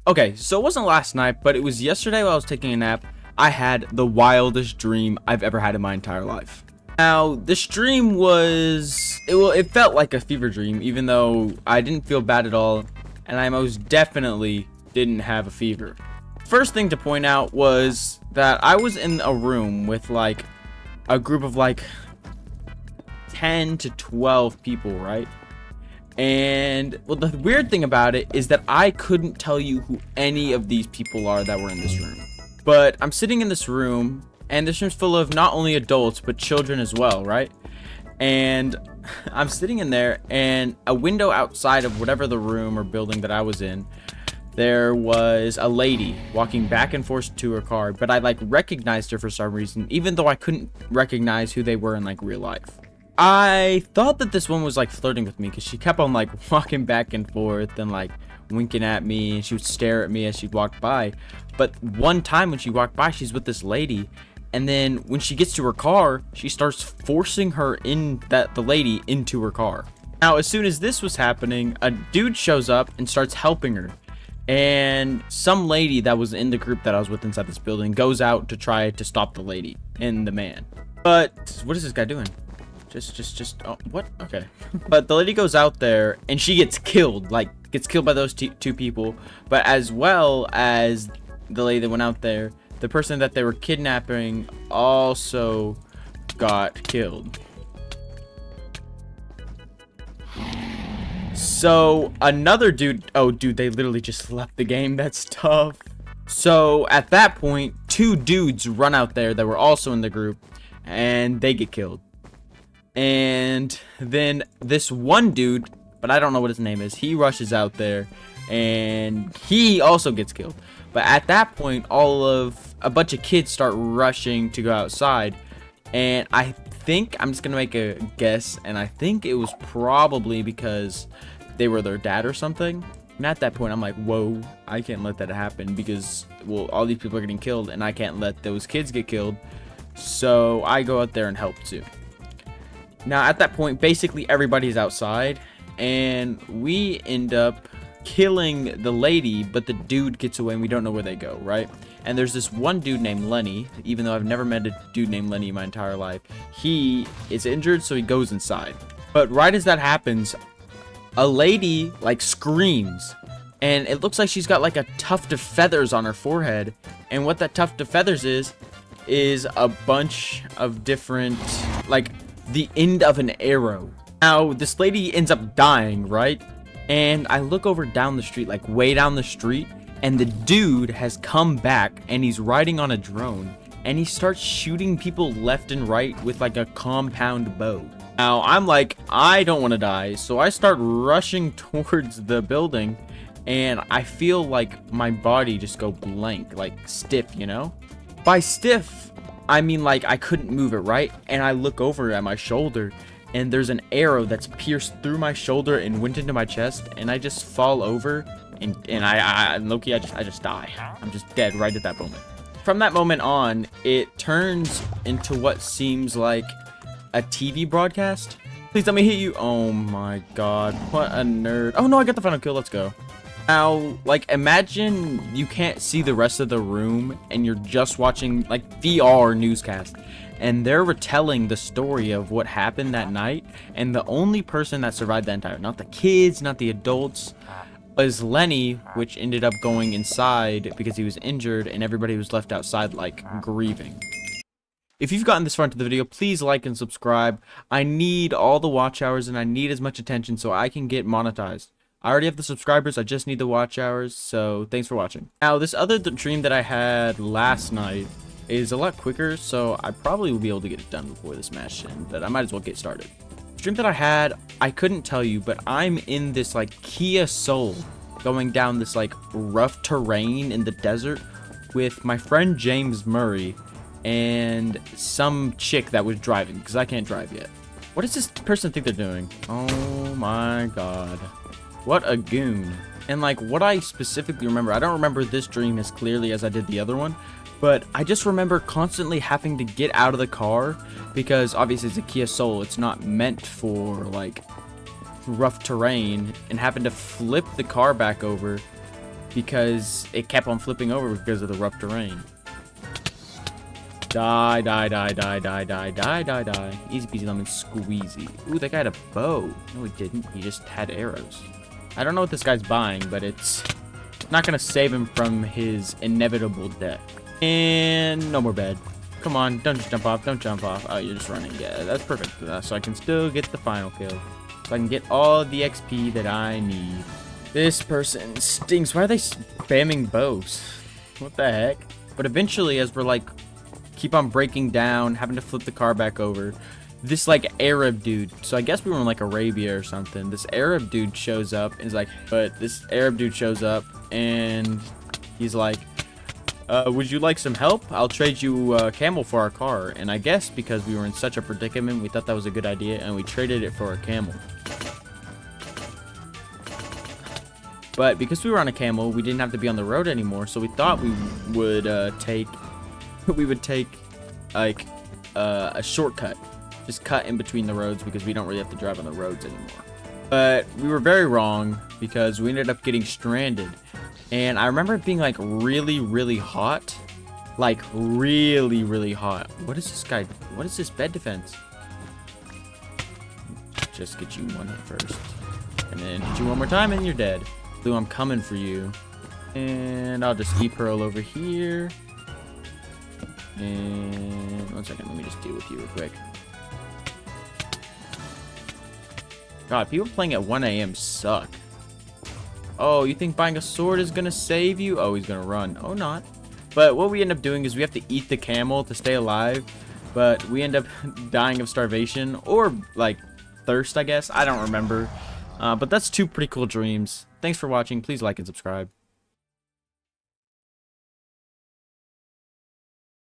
Okay, so it wasn't last night, but it was yesterday while I was taking a nap. I had the wildest dream I've ever had in my entire life. Now, this dream it felt like a fever dream, even though I didn't feel bad at all, and I most definitely didn't have a fever. First thing to point out was that I was in a room with like a group of like 10 to 12 people, right? And well, the weird thing about it is that I couldn't tell you who any of these people are that were in this room. But I'm sitting in this room, and this room's full of not only adults but children as well, right? And I'm sitting in there, and a window outside of whatever the room or building that I was in, there was a lady walking back and forth to her car, but I like recognized her for some reason, even though I couldn't recognize who they were in like real life. I thought that this one was like flirting with me because she kept on like walking back and forth and like winking at me, and she would stare at me as she walked by. But one time when she walked by, she's with this lady, and then when she gets to her car, she starts forcing the lady into her car. Now, as soon as this was happening, a dude shows up and starts helping her. And some lady that was in the group that I was with inside this building goes out to try to stop the lady and the man. But what is this guy doing? Oh, what? Okay. But the lady goes out there and she gets killed, like gets killed by those two people. But as well as the lady that went out there, the person that they were kidnapping also got killed. So another dude, oh dude, they literally just left the game. That's tough. So at that point, two dudes run out there that were also in the group, and they get killed. And then this one dude, but I don't know what his name is, he rushes out there and he also gets killed. But at that point, a bunch of kids start rushing to go outside, and I think I'm just gonna make a guess, and I think it was probably because they were their dad or something. And at that point, I'm like, whoa, I can't let that happen because, well, all these people are getting killed and I can't let those kids get killed. So I go out there and help too. Now, at that point, basically everybody's outside, and we end up killing the lady, but the dude gets away and we don't know where they go, right? And there's this one dude named Lenny, even though I've never met a dude named Lenny in my entire life. He is injured, so he goes inside. But right as that happens, a lady like screams, and it looks like she's got like a tuft of feathers on her forehead. And what that tuft of feathers is a bunch of different, like, the end of an arrow. Now, this lady ends up dying, right? And I look over down the street, like way down the street, and the dude has come back and he's riding on a drone, and he starts shooting people left and right with like a compound bow. Now, I'm like, I don't want to die, so I start rushing towards the building, and I feel like my body just go blank, like stiff, you know? By stiff, I mean like I couldn't move it, right? And I look over at my shoulder, and there's an arrow that's pierced through my shoulder and went into my chest, and I just fall over, and Loki, I just die. I'm just dead right at that moment. From that moment on, it turns into what seems like a TV broadcast. Please let me hit you. Oh my god, what a nerd. Oh no, I got the final kill. Let's go. Now, like, imagine you can't see the rest of the room and you're just watching like VR newscast, and they're retelling the story of what happened that night, and the only person that survived that entire, not the kids, not the adults, was Lenny, which ended up going inside because he was injured, and everybody was left outside like grieving. If you've gotten this far into the video, please like and subscribe. I need all the watch hours, and I need as much attention so I can get monetized. I already have the subscribers, I just need the watch hours, so thanks for watching. Now, this other dream that I had last night is a lot quicker, so I probably will be able to get it done before this match ends, but I might as well get started. The dream that I had, I couldn't tell you, but I'm in this like Kia Soul going down this like rough terrain in the desert with my friend James Murray and some chick that was driving, because I can't drive yet. What does this person think they're doing? Oh my god. What a goon. And like, what I specifically remember, I don't remember this dream as clearly as I did the other one, but I just remember constantly having to get out of the car because obviously it's a Kia Soul. It's not meant for like rough terrain, and having to flip the car back over because it kept on flipping over because of the rough terrain. Die, die, die, die, die, die, die, die, die. Easy peasy lemon squeezy. Ooh, that guy had a bow. No, he didn't. He just had arrows. I don't know what this guy's buying, but it's not going to save him from his inevitable death. And no more bed. Come on, don't just jump off. Don't jump off. Oh, you're just running. Yeah, that's perfect. So I can still get the final kill. So I can get all the XP that I need. This person stinks. Why are they spamming bows? What the heck? But eventually, as we're like, keep on breaking down, having to flip the car back over, this like Arab dude, so I guess we were in like Arabia or something, this Arab dude shows up and is like, and he's like, would you like some help? I'll trade you a camel for our car. And I guess because we were in such a predicament, we thought that was a good idea, and we traded it for a camel. But because we were on a camel, we didn't have to be on the road anymore, so we thought we would take like a shortcut, just cut in between the roads, because we don't really have to drive on the roads anymore. But we were very wrong, because we ended up getting stranded. And I remember it being like really, really hot. Like really, really hot. What is this guy? What is this bed defense? Just get you one hit first. And then hit you one more time and you're dead. Blue, I'm coming for you. And I'll just E-Pearl over here. And 1 second, let me just deal with you real quick. God, people playing at 1 AM suck. Oh, you think buying a sword is gonna save you? Oh, he's gonna run. Oh, not. But what we end up doing is we have to eat the camel to stay alive. But we end up dying of starvation or like thirst, I guess. I don't remember. But that's two pretty cool dreams. Thanks for watching. Please like and subscribe.